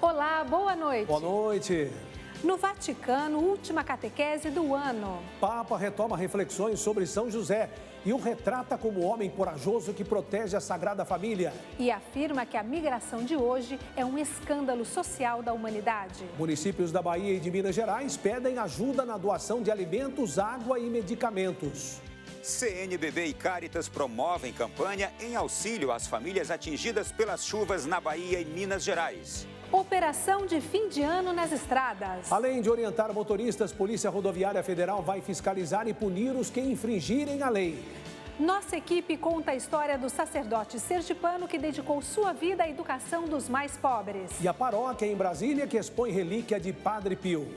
Olá, boa noite. Boa noite. No Vaticano, última catequese do ano. Papa retoma reflexões sobre São José e o retrata como homem corajoso que protege a Sagrada Família. E afirma que a migração de hoje é um escândalo social da humanidade. Municípios da Bahia e de Minas Gerais pedem ajuda na doação de alimentos, água e medicamentos. CNBB e Caritas promovem campanha em auxílio às famílias atingidas pelas chuvas na Bahia e Minas Gerais. Operação de fim de ano nas estradas. Além de orientar motoristas, Polícia Rodoviária Federal vai fiscalizar e punir os que infringirem a lei. Nossa equipe conta a história do sacerdote sergipano que dedicou sua vida à educação dos mais pobres. E a paróquia em Brasília que expõe relíquia de Padre Pio.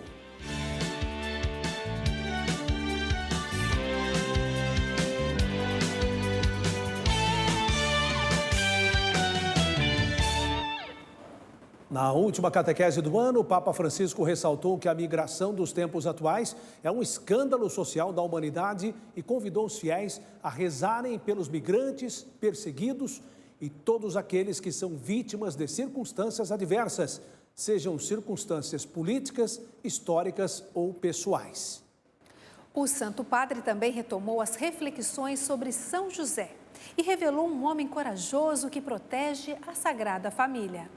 Na última catequese do ano, o Papa Francisco ressaltou que a migração dos tempos atuais é um escândalo social da humanidade e convidou os fiéis a rezarem pelos migrantes, perseguidos e todos aqueles que são vítimas de circunstâncias adversas, sejam circunstâncias políticas, históricas ou pessoais. O Santo Padre também retomou as reflexões sobre São José e revelou um homem corajoso que protege a Sagrada Família.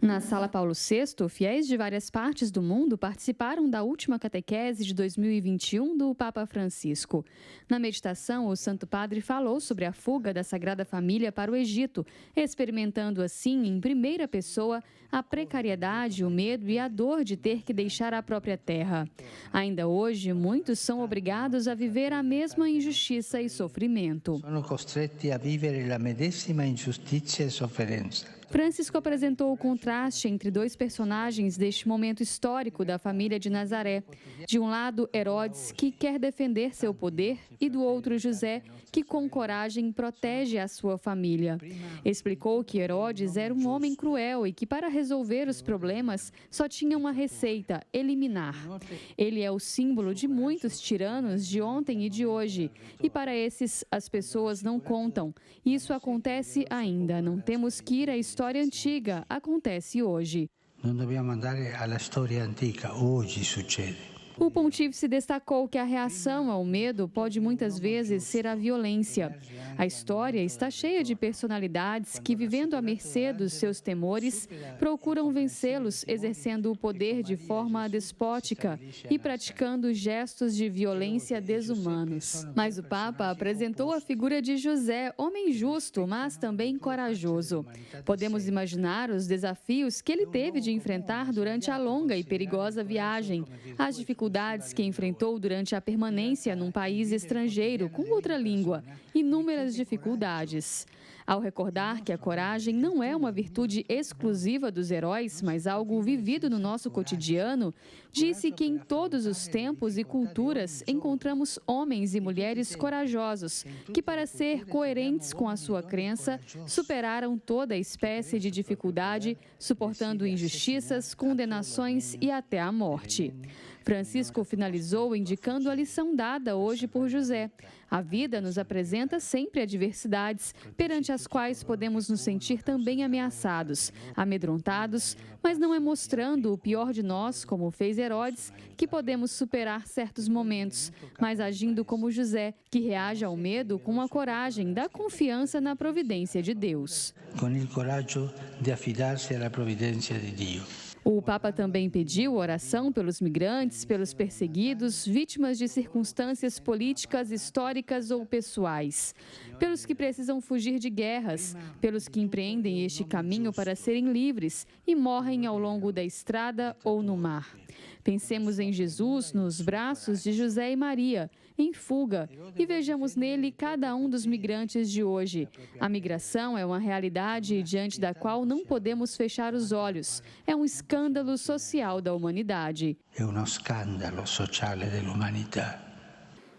Na Sala Paulo VI, fiéis de várias partes do mundo participaram da última catequese de 2021 do Papa Francisco. Na meditação, o Santo Padre falou sobre a fuga da Sagrada Família para o Egito, experimentando assim, em primeira pessoa, a precariedade, o medo e a dor de ter que deixar a própria terra. Ainda hoje, muitos são obrigados a viver a mesma injustiça e sofrimento. Sono costretti a vivere la medesima ingiustizia e sofferenza. Francisco apresentou o contraste entre dois personagens deste momento histórico da família de Nazaré. De um lado, Herodes, que quer defender seu poder, e do outro, José, que com coragem protege a sua família. Explicou que Herodes era um homem cruel e que para resolver os problemas só tinha uma receita: eliminar. Ele é o símbolo de muitos tiranos de ontem e de hoje. E para esses, as pessoas não contam. Isso acontece ainda. Não temos que ir à história antiga, acontece hoje. Não dobbiamo andare alla storia antica, hoje succede. O pontífice destacou que a reação ao medo pode muitas vezes ser a violência. A história está cheia de personalidades que, vivendo à mercê dos seus temores, procuram vencê-los exercendo o poder de forma despótica e praticando gestos de violência desumanos. Mas o Papa apresentou a figura de José, homem justo, mas também corajoso. Podemos imaginar os desafios que ele teve de enfrentar durante a longa e perigosa viagem, as dificuldades que enfrentou durante a permanência num país estrangeiro com outra língua, inúmeras dificuldades. Ao recordar que a coragem não é uma virtude exclusiva dos heróis, mas algo vivido no nosso cotidiano, disse que em todos os tempos e culturas encontramos homens e mulheres corajosos, que para ser coerentes com a sua crença, superaram toda espécie de dificuldade, suportando injustiças, condenações e até a morte. Francisco finalizou indicando a lição dada hoje por José. A vida nos apresenta sempre adversidades, perante as quais podemos nos sentir também ameaçados, amedrontados, mas não é mostrando o pior de nós, como fez Herodes, que podemos superar certos momentos, mas agindo como José, que reage ao medo com a coragem da confiança na providência de Deus. Com o coragem de afidar-se à providência de Deus. O Papa também pediu oração pelos migrantes, pelos perseguidos, vítimas de circunstâncias políticas, históricas ou pessoais, pelos que precisam fugir de guerras, pelos que empreendem este caminho para serem livres e morrem ao longo da estrada ou no mar. Pensemos em Jesus nos braços de José e Maria, em fuga, e vejamos nele cada um dos migrantes de hoje. A migração é uma realidade diante da qual não podemos fechar os olhos. É um escândalo social da humanidade. É um escândalo social da humanidade.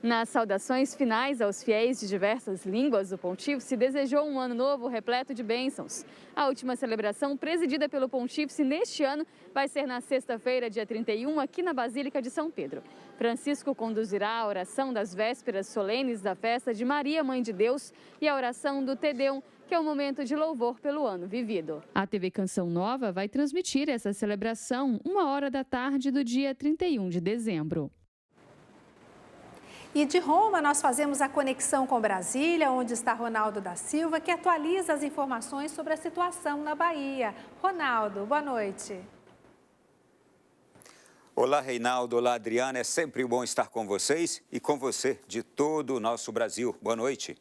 Nas saudações finais aos fiéis de diversas línguas, o Pontífice desejou um ano novo repleto de bênçãos. A última celebração, presidida pelo Pontífice neste ano, vai ser na sexta-feira, dia 31, aqui na Basílica de São Pedro. Francisco conduzirá a oração das vésperas solenes da festa de Maria, Mãe de Deus, e a oração do Te Deum, que é um momento de louvor pelo ano vivido. A TV Canção Nova vai transmitir essa celebração 13h do dia 31 de dezembro. E de Roma, nós fazemos a conexão com Brasília, onde está Ronaldo da Silva, que atualiza as informações sobre a situação na Bahia. Ronaldo, boa noite. Olá, Reinaldo. Olá, Adriana. É sempre bom estar com vocês e com você de todo o nosso Brasil. Boa noite.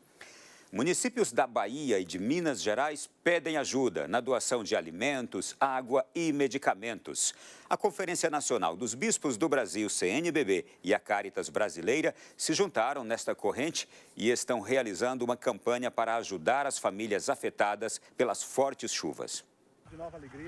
Municípios da Bahia e de Minas Gerais pedem ajuda na doação de alimentos, água e medicamentos. A Conferência Nacional dos Bispos do Brasil, CNBB, e a Cáritas Brasileira se juntaram nesta corrente e estão realizando uma campanha para ajudar as famílias afetadas pelas fortes chuvas.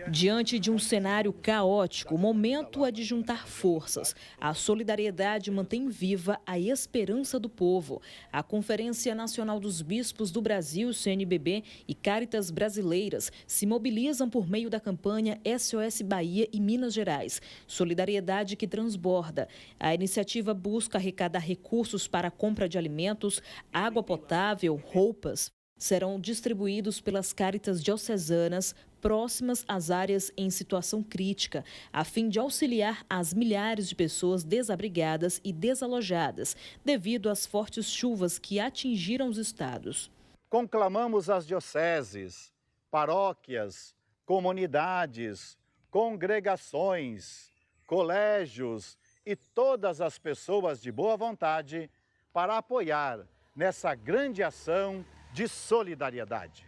Diante de um cenário caótico, o momento é de juntar forças. A solidariedade mantém viva a esperança do povo. A Conferência Nacional dos Bispos do Brasil, CNBB, e Cáritas Brasileiras se mobilizam por meio da campanha SOS Bahia e Minas Gerais. Solidariedade que transborda. A iniciativa busca arrecadar recursos para a compra de alimentos, água potável, roupas. Serão distribuídos pelas Cáritas diocesanas próximas às áreas em situação crítica, a fim de auxiliar as milhares de pessoas desabrigadas e desalojadas devido às fortes chuvas que atingiram os estados. Conclamamos as dioceses, paróquias, comunidades, congregações, colégios e todas as pessoas de boa vontade para apoiar nessa grande ação de solidariedade.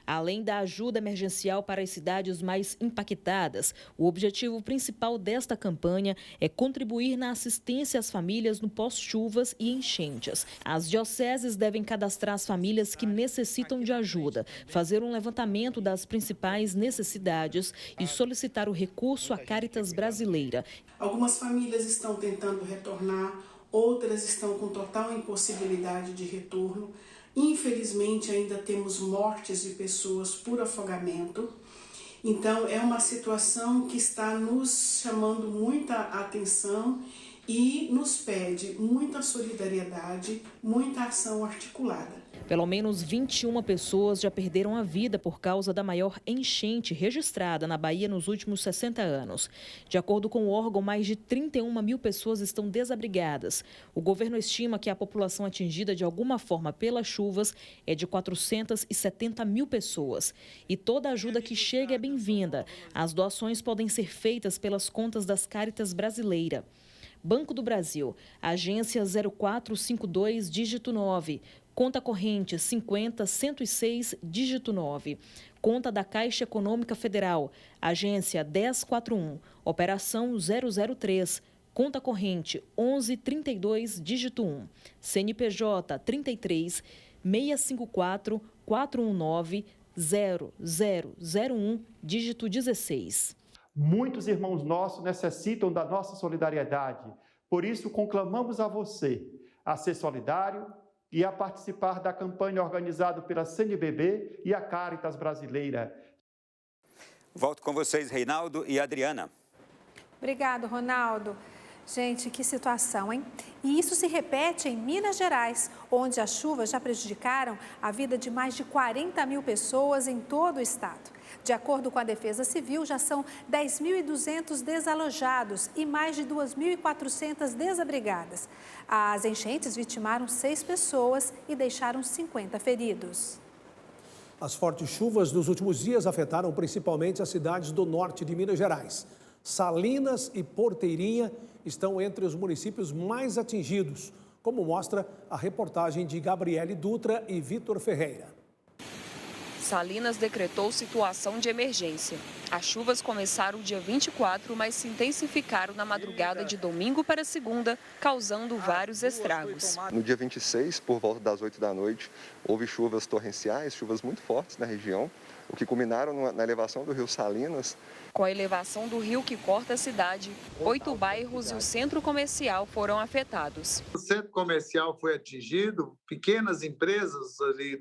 Além da ajuda emergencial para as cidades mais impactadas, o objetivo principal desta campanha é contribuir na assistência às famílias no pós-chuvas e enchentes. As dioceses devem cadastrar as famílias que necessitam de ajuda, fazer um levantamento das principais necessidades e solicitar o recurso à Cáritas Brasileira. Algumas famílias estão tentando retornar, outras estão com total impossibilidade de retorno. Infelizmente, ainda temos mortes de pessoas por afogamento. Então, é uma situação que está nos chamando muita atenção e nos pede muita solidariedade, muita ação articulada. Pelo menos 21 pessoas já perderam a vida por causa da maior enchente registrada na Bahia nos últimos 60 anos. De acordo com o órgão, mais de 31 mil pessoas estão desabrigadas. O governo estima que a população atingida de alguma forma pelas chuvas é de 470 mil pessoas. E toda ajuda que chega é bem-vinda. As doações podem ser feitas pelas contas das Cáritas Brasileira. Banco do Brasil, agência 0452, dígito 9. Conta corrente 50106, dígito 9. Conta da Caixa Econômica Federal, agência 1041, operação 003. Conta corrente 1132, dígito 1. CNPJ 33 654 419 0001, dígito 16. Muitos irmãos nossos necessitam da nossa solidariedade. Por isso, conclamamos a você a ser solidário e a participar da campanha organizada pela CNBB e a Cáritas Brasileira. Volto com vocês, Reinaldo e Adriana. Obrigado, Ronaldo. Gente, que situação, hein? E isso se repete em Minas Gerais, onde as chuvas já prejudicaram a vida de mais de 40 mil pessoas em todo o estado. De acordo com a Defesa Civil, já são 10.200 desalojados e mais de 2.400 desabrigadas. As enchentes vitimaram 6 pessoas e deixaram 50 feridos. As fortes chuvas dos últimos dias afetaram principalmente as cidades do norte de Minas Gerais. Salinas e Porteirinha estão entre os municípios mais atingidos, como mostra a reportagem de Gabriele Dutra e Vitor Ferreira. Salinas decretou situação de emergência. As chuvas começaram dia 24, mas se intensificaram na madrugada de domingo para segunda, causando vários estragos. No dia 26, por volta das 8 da noite, houve chuvas torrenciais, chuvas muito fortes na região, o que culminaram na elevação do rio Salinas. Com a elevação do rio que corta a cidade, 8 bairros e o centro comercial foram afetados. O centro comercial foi atingido, pequenas empresas ali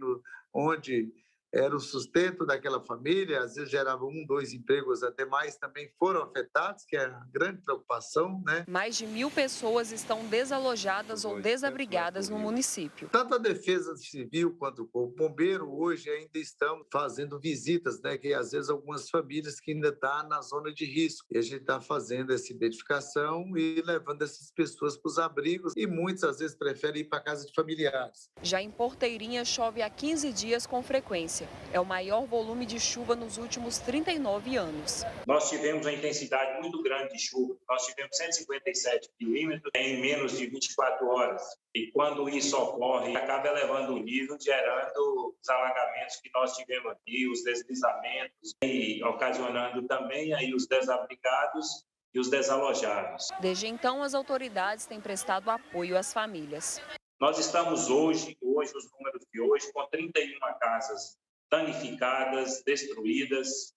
onde era o sustento daquela família, às vezes gerava 1, 2 empregos, até mais, também foram afetados, que é a grande preocupação, né? Mais de 1.000 pessoas estão desalojadas ou desabrigadas no município. Tanto a Defesa Civil quanto o Corpo Bombeiro hoje ainda estão fazendo visitas, né? Que às vezes algumas famílias que ainda estão na zona de risco. E a gente está fazendo essa identificação e levando essas pessoas para os abrigos e muitas às vezes preferem ir para a casa de familiares. Já em Porteirinha chove há 15 dias com frequência. É o maior volume de chuva nos últimos 39 anos. Nós tivemos uma intensidade muito grande de chuva. Nós tivemos 157 milímetros em menos de 24 horas. E quando isso ocorre, acaba elevando o nível, gerando os alagamentos que nós tivemos aqui, os deslizamentos, e ocasionando também aí os desabrigados e os desalojados. Desde então, as autoridades têm prestado apoio às famílias. Nós estamos hoje os números de hoje, com 31 casas danificadas, destruídas,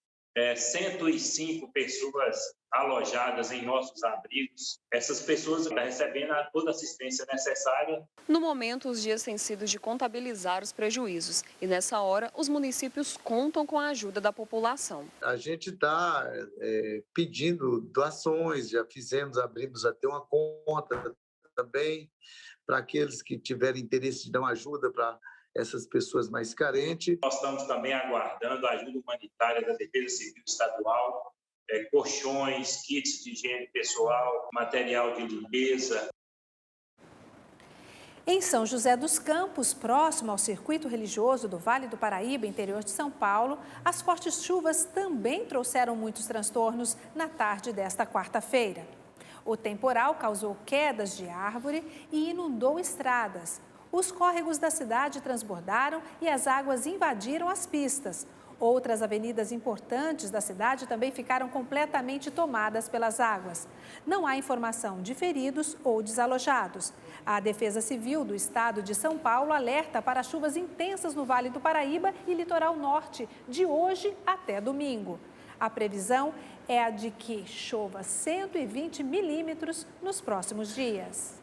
105 pessoas alojadas em nossos abrigos. Essas pessoas estão recebendo toda a assistência necessária. No momento, os dias têm sido de contabilizar os prejuízos e, nessa hora, os municípios contam com a ajuda da população. A gente está pedindo doações, já abrimos até uma conta também para aqueles que tiverem interesse de dar uma ajuda para essas pessoas mais carentes. Nós estamos também aguardando a ajuda humanitária da Defesa Civil Estadual, colchões, kits de higiene pessoal, material de limpeza. Em São José dos Campos, próximo ao circuito religioso do Vale do Paraíba, interior de São Paulo, as fortes chuvas também trouxeram muitos transtornos na tarde desta quarta-feira. O temporal causou quedas de árvore e inundou estradas. Os córregos da cidade transbordaram e as águas invadiram as pistas. Outras avenidas importantes da cidade também ficaram completamente tomadas pelas águas. Não há informação de feridos ou desalojados. A Defesa Civil do Estado de São Paulo alerta para chuvas intensas no Vale do Paraíba e litoral norte, de hoje até domingo. A previsão é a de que chova 120 milímetros nos próximos dias.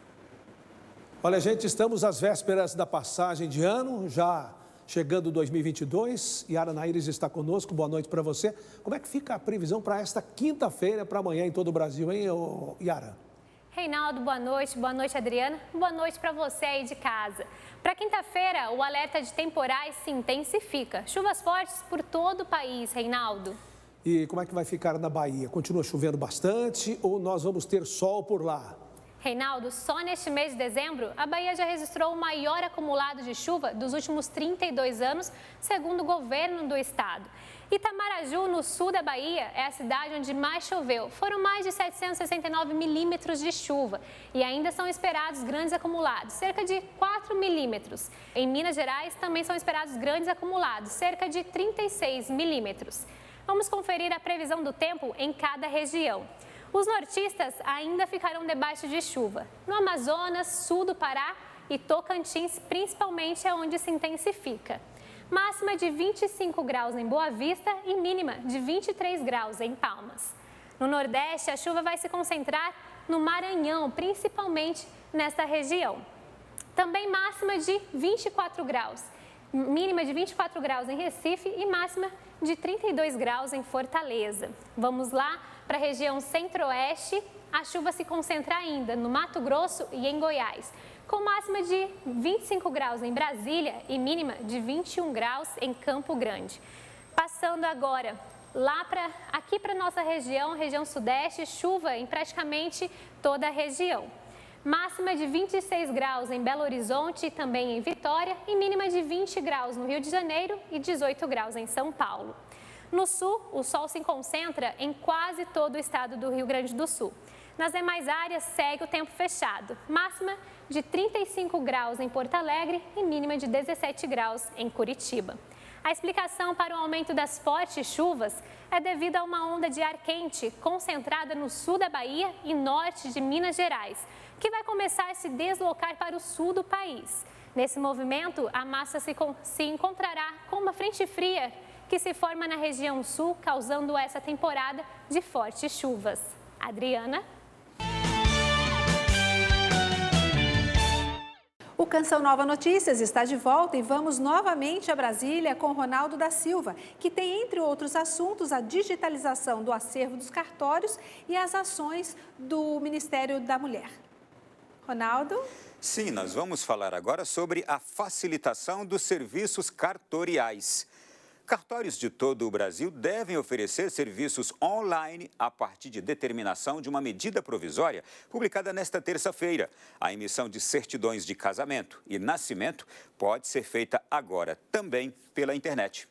Olha, gente, estamos às vésperas da passagem de ano, já chegando 2022. Yara Naires está conosco, boa noite para você. Como é que fica a previsão para esta quinta-feira, para amanhã em todo o Brasil, hein, Yara? Reinaldo, boa noite, Adriana, boa noite para você aí de casa. Para quinta-feira, o alerta de temporais se intensifica. Chuvas fortes por todo o país, Reinaldo. E como é que vai ficar na Bahia? Continua chovendo bastante ou nós vamos ter sol por lá? Reinaldo, só neste mês de dezembro, a Bahia já registrou o maior acumulado de chuva dos últimos 32 anos, segundo o governo do estado. Itamaraju, no sul da Bahia, é a cidade onde mais choveu. Foram mais de 769 milímetros de chuva e ainda são esperados grandes acumulados, cerca de 4 milímetros. Em Minas Gerais, também são esperados grandes acumulados, cerca de 36 milímetros. Vamos conferir a previsão do tempo em cada região. Os nortistas ainda ficarão debaixo de chuva. No Amazonas, sul do Pará e Tocantins, principalmente é onde se intensifica. Máxima de 25 graus em Boa Vista e mínima de 23 graus em Palmas. No Nordeste, a chuva vai se concentrar no Maranhão, principalmente nesta região. Também máxima de 24 graus. Mínima de 24 graus em Recife e máxima de 32 graus em Fortaleza. Vamos lá para a região centro-oeste, a chuva se concentra ainda no Mato Grosso e em Goiás, com máxima de 25 graus em Brasília e mínima de 21 graus em Campo Grande. Passando agora aqui para a nossa região sudeste, chuva em praticamente toda a região. Máxima de 26 graus em Belo Horizonte e também em Vitória e mínima de 20 graus no Rio de Janeiro e 18 graus em São Paulo. No sul, o sol se concentra em quase todo o estado do Rio Grande do Sul. Nas demais áreas, segue o tempo fechado. Máxima de 35 graus em Porto Alegre e mínima de 17 graus em Curitiba. A explicação para o aumento das fortes chuvas é devido a uma onda de ar quente concentrada no sul da Bahia e norte de Minas Gerais, que vai começar a se deslocar para o sul do país. Nesse movimento, a massa se encontrará com uma frente fria que se forma na região sul, causando essa temporada de fortes chuvas. Adriana? O Canção Nova Notícias está de volta e vamos novamente a Brasília com Ronaldo da Silva, que tem, entre outros assuntos, a digitalização do acervo dos cartórios e as ações do Ministério da Mulher. Ronaldo? Sim, nós vamos falar agora sobre a facilitação dos serviços cartoriais. Cartórios de todo o Brasil devem oferecer serviços online a partir de determinação de uma medida provisória publicada nesta terça-feira. A emissão de certidões de casamento e nascimento pode ser feita agora também pela internet.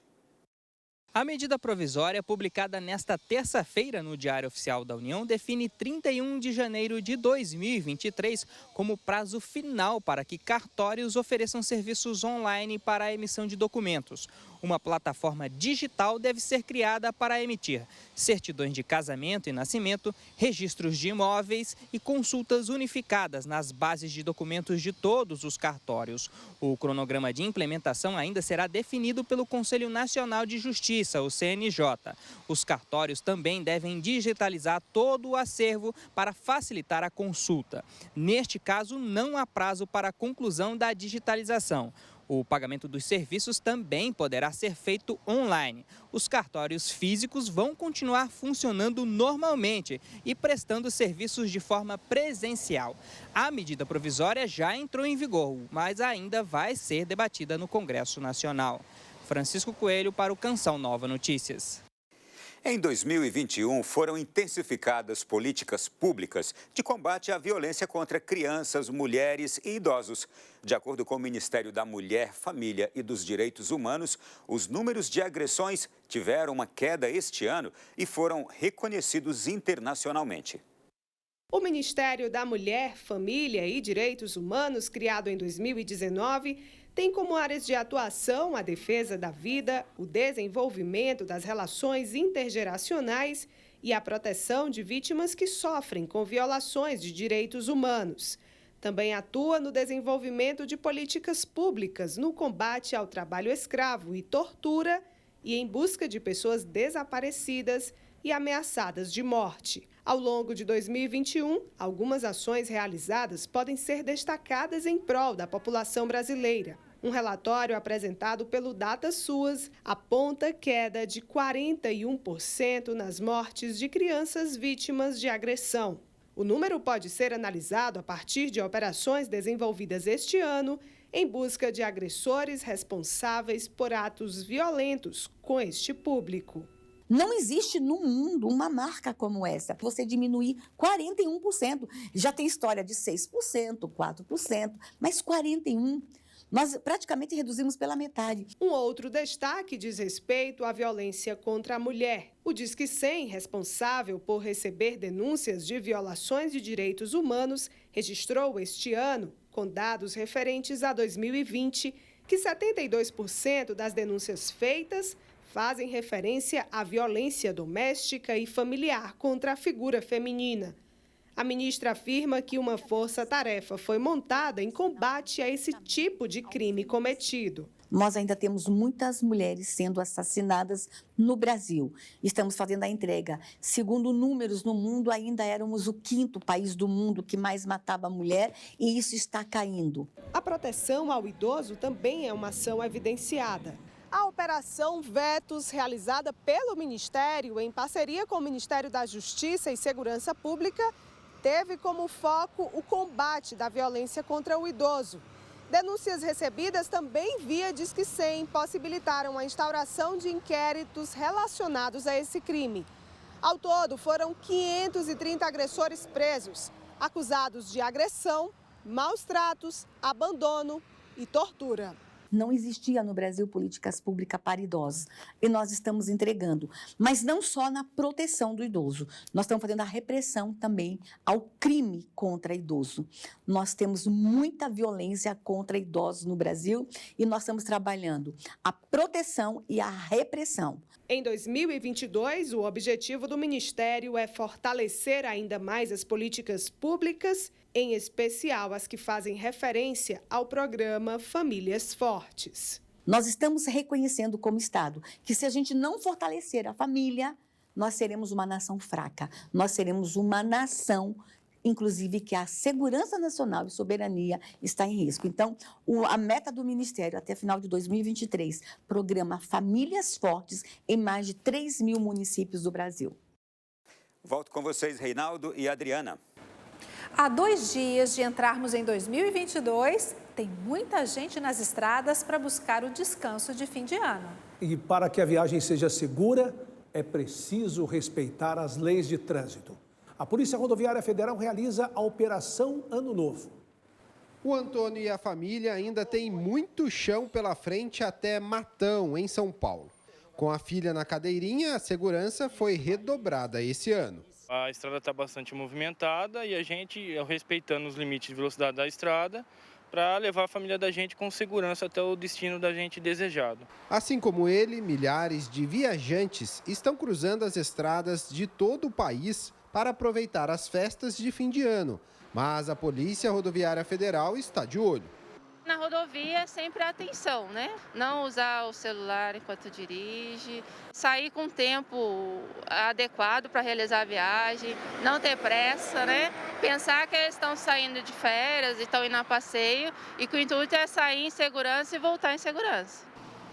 A medida provisória, publicada nesta terça-feira no Diário Oficial da União, define 31 de janeiro de 2023 como prazo final para que cartórios ofereçam serviços online para a emissão de documentos. Uma plataforma digital deve ser criada para emitir certidões de casamento e nascimento, registros de imóveis e consultas unificadas nas bases de documentos de todos os cartórios. O cronograma de implementação ainda será definido pelo Conselho Nacional de Justiça, o CNJ. Os cartórios também devem digitalizar todo o acervo para facilitar a consulta. Neste caso, não há prazo para a conclusão da digitalização. O pagamento dos serviços também poderá ser feito online. Os cartórios físicos vão continuar funcionando normalmente e prestando serviços de forma presencial. A medida provisória já entrou em vigor, mas ainda vai ser debatida no Congresso Nacional. Francisco Coelho para o Canção Nova Notícias. Em 2021, foram intensificadas políticas públicas de combate à violência contra crianças, mulheres e idosos. De acordo com o Ministério da Mulher, Família e dos Direitos Humanos, os números de agressões tiveram uma queda este ano e foram reconhecidos internacionalmente. O Ministério da Mulher, Família e Direitos Humanos, criado em 2019, tem como áreas de atuação a defesa da vida, o desenvolvimento das relações intergeracionais e a proteção de vítimas que sofrem com violações de direitos humanos. Também atua no desenvolvimento de políticas públicas no combate ao trabalho escravo e tortura e em busca de pessoas desaparecidas e ameaçadas de morte. Ao longo de 2021, algumas ações realizadas podem ser destacadas em prol da população brasileira. Um relatório apresentado pelo DataSUAS aponta queda de 41% nas mortes de crianças vítimas de agressão. O número pode ser analisado a partir de operações desenvolvidas este ano em busca de agressores responsáveis por atos violentos com este público. Não existe no mundo uma marca como essa. Você diminuir 41%. Já tem história de 6%, 4%, mas 41%. Nós praticamente reduzimos pela metade. Um outro destaque diz respeito à violência contra a mulher. O Disque 100, responsável por receber denúncias de violações de direitos humanos, registrou este ano, com dados referentes a 2020, que 72% das denúncias feitas fazem referência à violência doméstica e familiar contra a figura feminina. A ministra afirma que uma força-tarefa foi montada em combate a esse tipo de crime cometido. Nós ainda temos muitas mulheres sendo assassinadas no Brasil. Estamos fazendo a entrega. Segundo números no mundo, ainda éramos o 5º país do mundo que mais matava a mulher e isso está caindo. A proteção ao idoso também é uma ação evidenciada. A Operação Vetos, realizada pelo Ministério em parceria com o Ministério da Justiça e Segurança Pública, teve como foco o combate da violência contra o idoso. Denúncias recebidas também via Disque 100 possibilitaram a instauração de inquéritos relacionados a esse crime. Ao todo, foram 530 agressores presos, acusados de agressão, maus tratos, abandono e tortura. Não existia no Brasil políticas públicas para idosos e nós estamos entregando, mas não só na proteção do idoso, nós estamos fazendo a repressão também ao crime contra idoso. Nós temos muita violência contra idosos no Brasil e nós estamos trabalhando a proteção e a repressão. Em 2022, o objetivo do Ministério é fortalecer ainda mais as políticas públicas, em especial as que fazem referência ao programa Famílias Fortes. Nós estamos reconhecendo como Estado que se a gente não fortalecer a família, nós seremos uma nação fraca, nós seremos uma nação inclusive que a segurança nacional e soberania está em risco. Então, a meta do Ministério até final de 2023, programa Famílias Fortes em mais de 3 mil municípios do Brasil. Volto com vocês, Reinaldo e Adriana. Há 2 dias de entrarmos em 2022, tem muita gente nas estradas para buscar o descanso de fim de ano. E para que a viagem seja segura, é preciso respeitar as leis de trânsito. A Polícia Rodoviária Federal realiza a Operação Ano Novo. O Antônio e a família ainda têm muito chão pela frente até Matão, em São Paulo. Com a filha na cadeirinha, a segurança foi redobrada esse ano. A estrada está bastante movimentada e a gente, respeitando os limites de velocidade da estrada, para levar a família da gente com segurança até o destino da gente desejado. Assim como ele, milhares de viajantes estão cruzando as estradas de todo o país para aproveitar as festas de fim de ano. Mas a Polícia Rodoviária Federal está de olho. Na rodovia, sempre a atenção, né? Não usar o celular enquanto dirige, sair com tempo adequado para realizar a viagem, não ter pressa, né? Pensar que eles estão saindo de férias e estão indo a passeio e que o intuito é sair em segurança e voltar em segurança.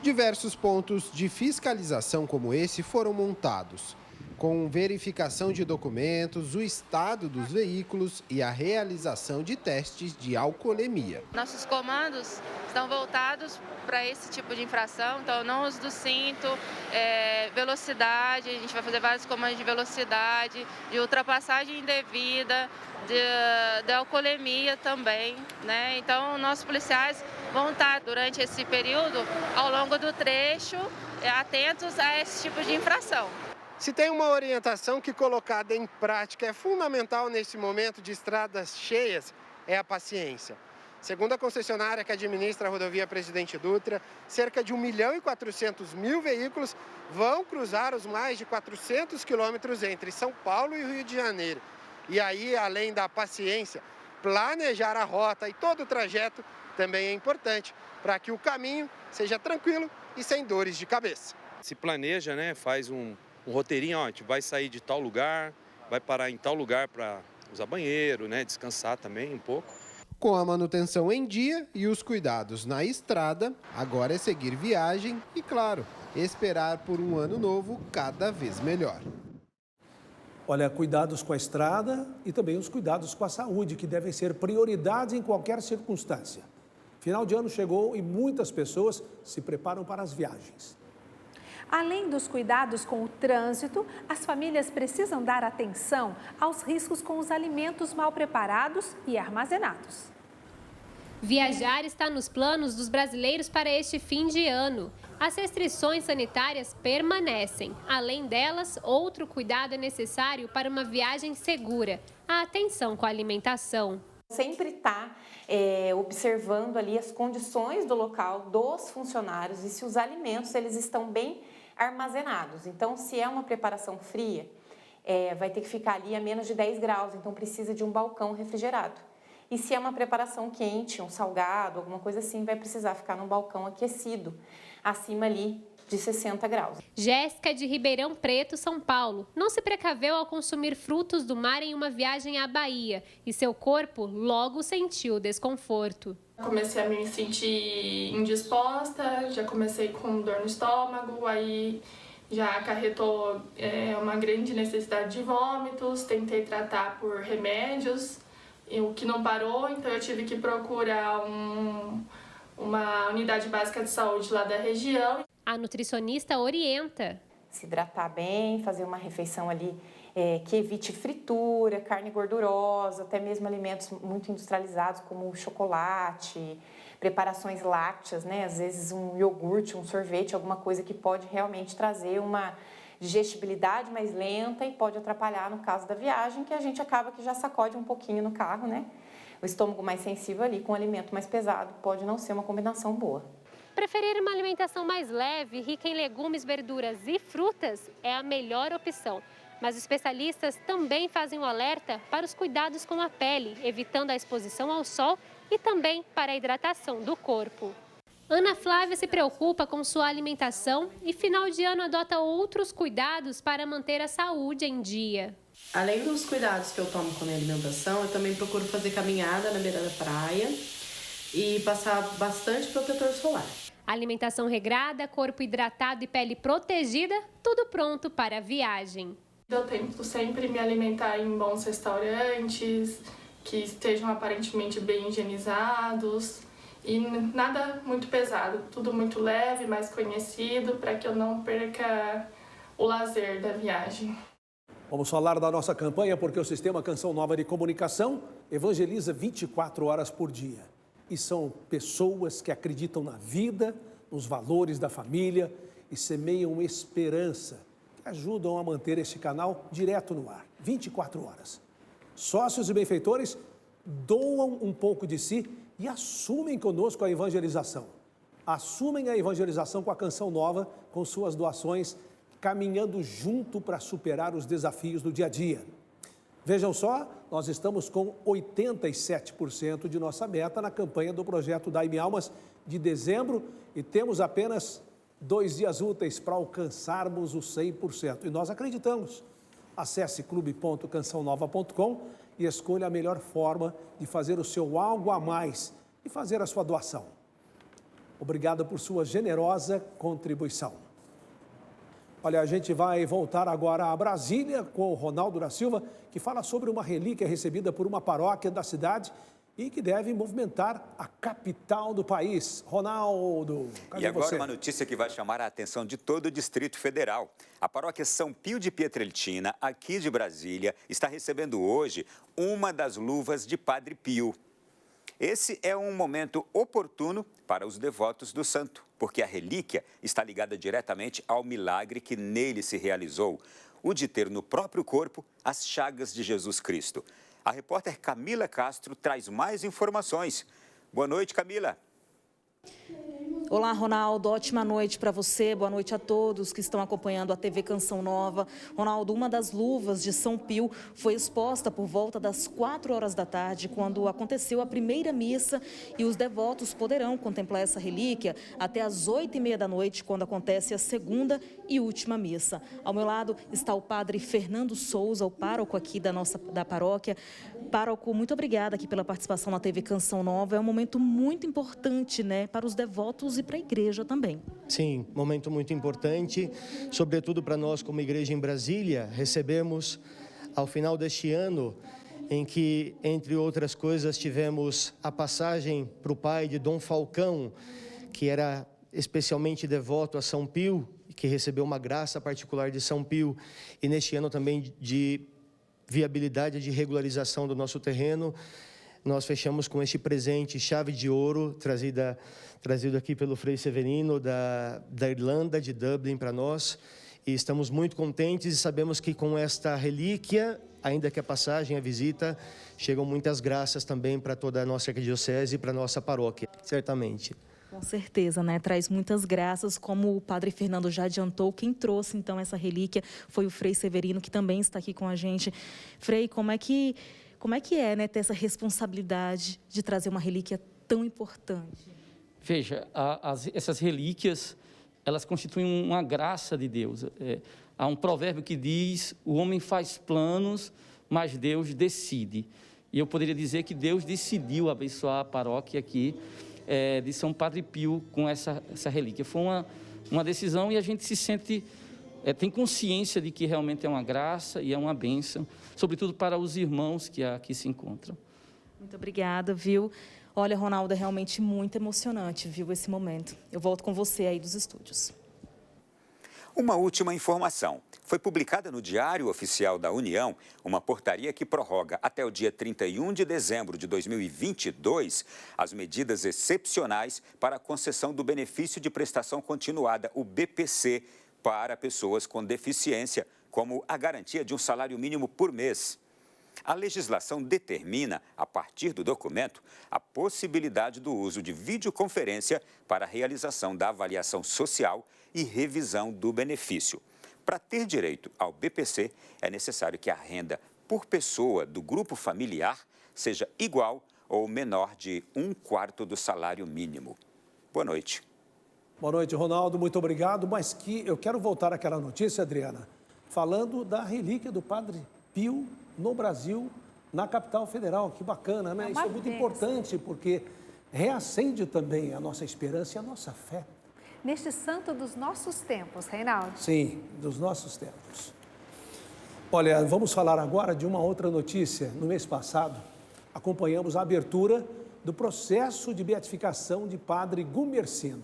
Diversos pontos de fiscalização como esse foram montados, com verificação de documentos, o estado dos veículos e a realização de testes de alcoolemia. Nossos comandos estão voltados para esse tipo de infração, então não uso do cinto, velocidade, a gente vai fazer vários comandos de velocidade, de ultrapassagem indevida, de alcoolemia também, né? Então nossos policiais vão estar durante esse período, ao longo do trecho, atentos a esse tipo de infração. Se tem uma orientação que colocada em prática é fundamental nesse momento de estradas cheias, é a paciência. Segundo a concessionária que administra a rodovia Presidente Dutra, cerca de 1.400.000 veículos vão cruzar os mais de 400 quilômetros entre São Paulo e Rio de Janeiro. E aí, além da paciência, planejar a rota e todo o trajeto também é importante para que o caminho seja tranquilo e sem dores de cabeça. Se planeja, né? Faz um roteirinho, ó, a gente vai sair de tal lugar, vai parar em tal lugar para usar banheiro, né? Descansar também um pouco. Com a manutenção em dia e os cuidados na estrada, agora é seguir viagem e, claro, esperar por um ano novo cada vez melhor. Olha, cuidados com a estrada e também os cuidados com a saúde, que devem ser prioridade em qualquer circunstância. Final de ano chegou e muitas pessoas se preparam para as viagens. Além dos cuidados com o trânsito, as famílias precisam dar atenção aos riscos com os alimentos mal preparados e armazenados. Viajar está nos planos dos brasileiros para este fim de ano. As restrições sanitárias permanecem. Além delas, outro cuidado é necessário para uma viagem segura: a atenção com a alimentação. Sempre está observando ali as condições do local, dos funcionários e se os alimentos eles estão bem armazenados. Então, se é uma preparação fria, vai ter que ficar ali a menos de 10 graus, então precisa de um balcão refrigerado. E se é uma preparação quente, um salgado, alguma coisa assim, vai precisar ficar num balcão aquecido, acima ali de 60 graus. Jéssica de Ribeirão Preto, São Paulo, não se precaveu ao consumir frutos do mar em uma viagem à Bahia e seu corpo logo sentiu desconforto. Comecei a me sentir indisposta, já comecei com dor no estômago, aí já acarretou uma grande necessidade de vômitos, tentei tratar por remédios, o que não parou, então eu tive que procurar uma unidade básica de saúde lá da região. A nutricionista orienta. Se hidratar bem, fazer uma refeição ali que evite fritura, carne gordurosa, até mesmo alimentos muito industrializados como chocolate, preparações lácteas, né? Às vezes um iogurte, um sorvete, alguma coisa que pode realmente trazer uma digestibilidade mais lenta e pode atrapalhar no caso da viagem, que a gente acaba que já sacode um pouquinho no carro, né? O estômago mais sensível ali com um alimento mais pesado pode não ser uma combinação boa. Preferir uma alimentação mais leve, rica em legumes, verduras e frutas é a melhor opção. Mas especialistas também fazem um alerta para os cuidados com a pele, evitando a exposição ao sol e também para a hidratação do corpo. Ana Flávia se preocupa com sua alimentação e final de ano adota outros cuidados para manter a saúde em dia. Além dos cuidados que eu tomo com a minha alimentação, eu também procuro fazer caminhada na beira da praia e passar bastante protetor solar. Alimentação regrada, corpo hidratado e pele protegida, tudo pronto para a viagem. Eu tento sempre me alimentar em bons restaurantes, que estejam aparentemente bem higienizados e nada muito pesado, tudo muito leve, mais conhecido, para que eu não perca o lazer da viagem. Vamos falar da nossa campanha porque o Sistema Canção Nova de Comunicação evangeliza 24 horas por dia. E são pessoas que acreditam na vida, nos valores da família e semeiam esperança, que ajudam a manter este canal direto no ar, 24 horas. Sócios e benfeitores doam um pouco de si e assumem conosco a evangelização. Assumem a evangelização com a Canção Nova, com suas doações, caminhando junto para superar os desafios do dia a dia. Vejam só, nós estamos com 87% de nossa meta na campanha do projeto Dai-me Almas de dezembro e temos apenas 2 dias úteis para alcançarmos os 100%. E nós acreditamos. Acesse clube.cançãonova.com e escolha a melhor forma de fazer o seu algo a mais e fazer a sua doação. Obrigado por sua generosa contribuição. Olha, a gente vai voltar agora a Brasília com o Ronaldo da Silva, que fala sobre uma relíquia recebida por uma paróquia da cidade e que deve movimentar a capital do país. Ronaldo, cadê você? E agora você? Uma notícia que vai chamar a atenção de todo o Distrito Federal. A paróquia São Pio de Pietrelcina, aqui de Brasília, está recebendo hoje uma das luvas de Padre Pio. Esse é um momento oportuno para os devotos do santo, porque a relíquia está ligada diretamente ao milagre que nele se realizou, o de ter no próprio corpo as chagas de Jesus Cristo. A repórter Camila Castro traz mais informações. Boa noite, Camila. Olá, Ronaldo, ótima noite para você, boa noite a todos que estão acompanhando a TV Canção Nova. Ronaldo, uma das luvas de São Pio foi exposta por volta das 4 horas da tarde, quando aconteceu a primeira missa, e os devotos poderão contemplar essa relíquia até às 8h30 da noite, quando acontece a segunda e última missa. Ao meu lado está o padre Fernando Souza, o pároco aqui da paróquia. Pároco, muito obrigada aqui pela participação na TV Canção Nova. É um momento muito importante, né, para os devotos e para a igreja também. Sim, momento muito importante, sobretudo para nós como igreja em Brasília. Recebemos, ao final deste ano, em que, entre outras coisas, tivemos a passagem para o pai de Dom Falcão, que era especialmente devoto a São Pio, que recebeu uma graça particular de São Pio, e neste ano também de viabilidade de regularização do nosso terreno. Nós fechamos com este presente, chave de ouro, trazido aqui pelo Frei Severino, da Irlanda, de Dublin, para nós. E estamos muito contentes e sabemos que com esta relíquia, ainda que a passagem, a visita, chegam muitas graças também para toda a nossa arquidiocese e para a nossa paróquia, certamente. Com certeza, né? Traz muitas graças, como o padre Fernando já adiantou. Quem trouxe, então, essa relíquia foi o Frei Severino, que também está aqui com a gente. Frei, como é que é, né, ter essa responsabilidade de trazer uma relíquia tão importante? Veja, essas relíquias, elas constituem uma graça de Deus. Há um provérbio que diz: o homem faz planos, mas Deus decide. E eu poderia dizer que Deus decidiu abençoar a paróquia aqui de São Padre Pio com essa relíquia. Foi uma decisão, e a gente se sente, tem consciência de que realmente é uma graça e é uma bênção, sobretudo para os irmãos que aqui se encontram. Muito obrigada, viu? Olha, Ronaldo, é realmente muito emocionante, viu, esse momento. Eu volto com você aí dos estúdios. Uma última informação. Foi publicada no Diário Oficial da União uma portaria que prorroga até o dia 31 de dezembro de 2022 as medidas excepcionais para a concessão do benefício de prestação continuada, o BPC, para pessoas com deficiência, como a garantia de um salário mínimo por mês. A legislação determina, a partir do documento, a possibilidade do uso de videoconferência para a realização da avaliação social e revisão do benefício. Para ter direito ao BPC, é necessário que a renda por pessoa do grupo familiar seja igual ou menor de 1/4 do salário mínimo. Boa noite. Boa noite, Ronaldo. Muito obrigado. Mas eu quero voltar àquela notícia, Adriana, falando da relíquia do Padre Pio no Brasil, na capital federal. Que bacana, né? Isso é muito importante, porque reacende também a nossa esperança e a nossa fé. Neste santo dos nossos tempos, Reinaldo. Sim, dos nossos tempos. Olha, vamos falar agora de uma outra notícia. No mês passado, acompanhamos a abertura do processo de beatificação de Padre Gumercindo.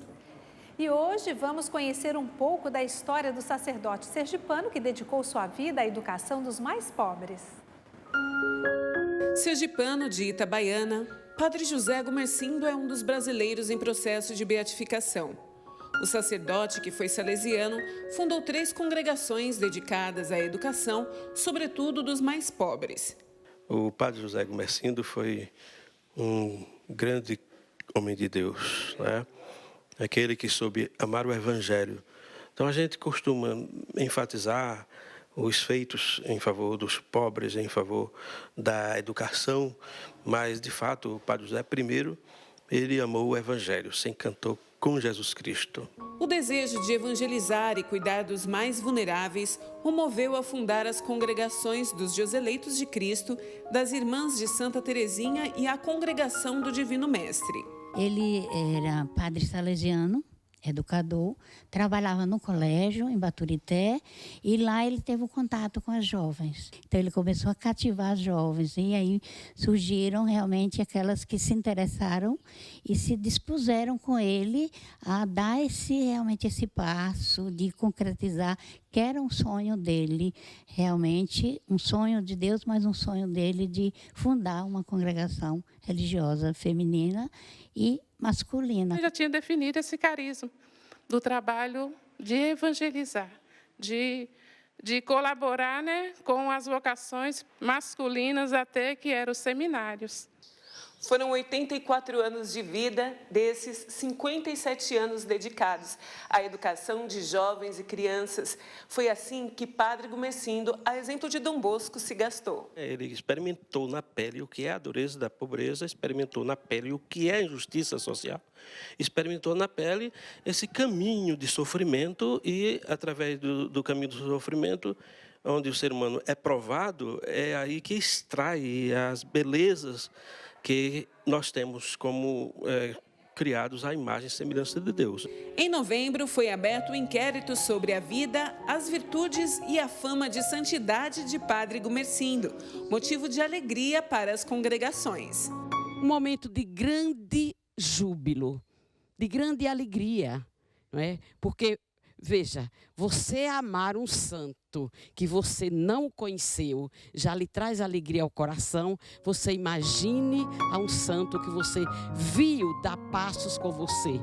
E hoje vamos conhecer um pouco da história do sacerdote sergipano que dedicou sua vida à educação dos mais pobres. Sergipano de Itabaiana, Padre José Gumercindo é um dos brasileiros em processo de beatificação. O sacerdote, que foi salesiano, fundou 3 congregações dedicadas à educação, sobretudo dos mais pobres. O Padre José Gumercindo foi um grande homem de Deus, né? Aquele que soube amar o Evangelho. Então a gente costuma enfatizar os feitos em favor dos pobres, em favor da educação, mas de fato o Padre José primeiro, ele amou o Evangelho, se encantou com Jesus Cristo. O desejo de evangelizar e cuidar dos mais vulneráveis o moveu a fundar as congregações dos Joseleitos de Cristo, das Irmãs de Santa Teresinha e a Congregação do Divino Mestre. Ele era padre salesiano, educador, trabalhava no colégio em Baturité e lá ele teve o contato com as jovens. Então ele começou a cativar as jovens e aí surgiram realmente aquelas que se interessaram e se dispuseram com ele a dar realmente esse passo de concretizar, que era um sonho dele, realmente um sonho de Deus, mas um sonho dele de fundar uma congregação religiosa feminina e masculina. Eu já tinha definido esse carisma do trabalho de evangelizar, de colaborar, né, com as vocações masculinas até que eram os seminários. Foram 84 anos de vida, desses 57 anos dedicados à educação de jovens e crianças. Foi assim que Padre Gumercindo, a exemplo de Dom Bosco, se gastou. Ele experimentou na pele o que é a dureza da pobreza, experimentou na pele o que é a injustiça social, experimentou na pele esse caminho de sofrimento e, através do caminho do sofrimento, onde o ser humano é provado, é aí que extrai as belezas que nós temos como criados à imagem e semelhança de Deus. Em novembro, foi aberto um inquérito sobre a vida, as virtudes e a fama de santidade de Padre Gumercindo, motivo de alegria para as congregações. Um momento de grande júbilo, de grande alegria, não é? Porque, veja, você amar um santo que você não conheceu, já lhe traz alegria ao coração. Você imagine a um santo que você viu dar passos com você.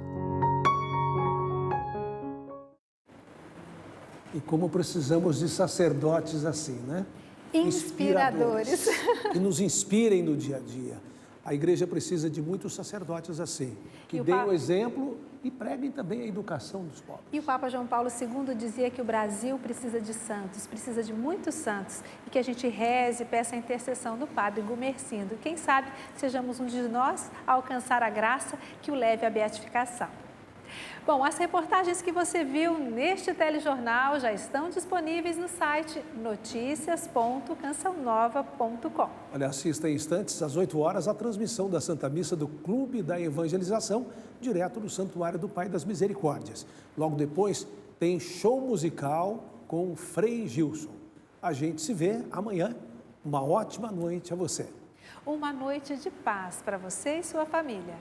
E como precisamos de sacerdotes assim, né? Inspiradores. Que nos inspirem no dia a dia. A igreja precisa de muitos sacerdotes assim, que deem o exemplo e preguem também a educação dos pobres. E o Papa João Paulo II dizia que o Brasil precisa de santos, precisa de muitos santos, e que a gente reze e peça a intercessão do Padre Gumercindo. Quem sabe sejamos um de nós a alcançar a graça que o leve à beatificação. Bom, as reportagens que você viu neste telejornal já estão disponíveis no site noticias.cançãonova.com. Olha, assista em instantes, às 8 horas, a transmissão da Santa Missa do Clube da Evangelização, direto do Santuário do Pai das Misericórdias. Logo depois, tem show musical com o Frei Gilson. A gente se vê amanhã. Uma ótima noite a você. Uma noite de paz para você e sua família.